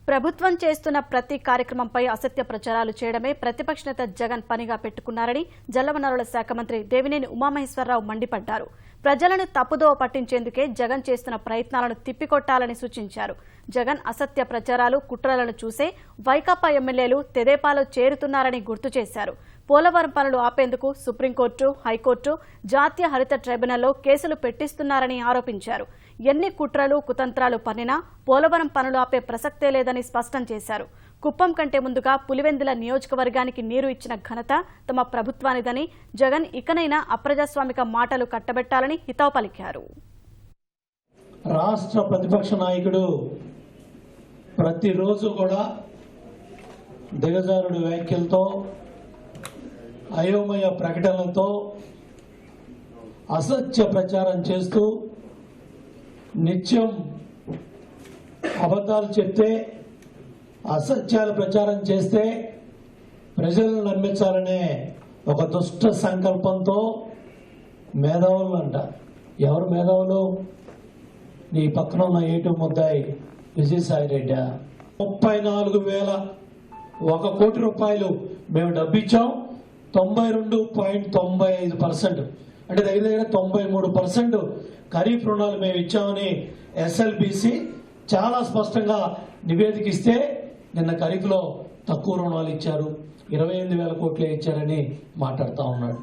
ప్రభుత్వం చేస్తున్న ప్రతి కార్యక్రమంపై అసత్య ప్రచారాలు చేయడమే ప్రతిపక్ష నేత జగన్ పనిగా పెట్టుకున్నారని జలవనరుల శాఖ మంత్రి దేవినేని ఉమామహేశ్వరరావు మండిపడ్డారు. ప్రజలను తప్పుదోవ పట్టించేందుకే జగన్ చేస్తున్న ప్రయత్నాలను తిప్పికొట్టాలని సూచించారు. జగన్ అసత్య ప్రచారాలు, కుట్రలను చూసే వైకాపా ఎమ్మెల్యేలు తెదేపాలో చేరుతున్నారని గుర్తు చేశారు. పోలవరం పనులు ఆపేందుకు సుప్రీంకోర్టు, హైకోర్టు, జాతీయ హరిత ట్రైబ్యునల్లో కేసులు పెట్టిస్తున్నారని ఆరోపించారు. ఎన్ని కుట్రలు, కుతంత్రాలు పన్నినా పోలవరం పనులు ఆపే ప్రసక్తే లేదని స్పష్టం చేశారు. కుప్పం కంటే ముందుగా పులివెందుల నియోజకవర్గానికి నీరు ఇచ్చిన ఘనత తమ ప్రభుత్వానిదని, జగన్ ఇకనైనా అప్రజాస్వామిక మాటలు కట్టబెట్టాలని హితవు పలికారు. రాష్ట్ర ప్రతిపక్ష నాయకుడు ప్రతిరోజు కూడా దిగజారుడు వ్యాఖ్యలతో, అయోమయ ప్రకటనలతో అసత్య ప్రచారం చేస్తూ నిత్యం అబద్ధాలు చెప్తే, అసత్యాలు ప్రచారం చేస్తే ప్రజలను నమ్మించాలనే ఒక దుష్ట సంకల్పంతో మేధావులు అంట. ఎవరు మేధావులు? నీ పక్కన ఉన్న ఏటు ముద్దాయి విజయసాయి రెడ్డి. 34,001 కోటి రూపాయలు మేము డబ్బిచ్చాం. 92.95% అంటే దగ్గర 93% ఖరీఫ్ రుణాలు మేము ఇచ్చామని ఎస్ఎల్బిసి చాలా స్పష్టంగా నివేదిక ఇస్తే, నిన్న ఖరీఫ్లో తక్కువ రుణాలు ఇచ్చారు, 28,000 కోట్లే ఇచ్చారని మాట్లాడుతూ ఉన్నాడు.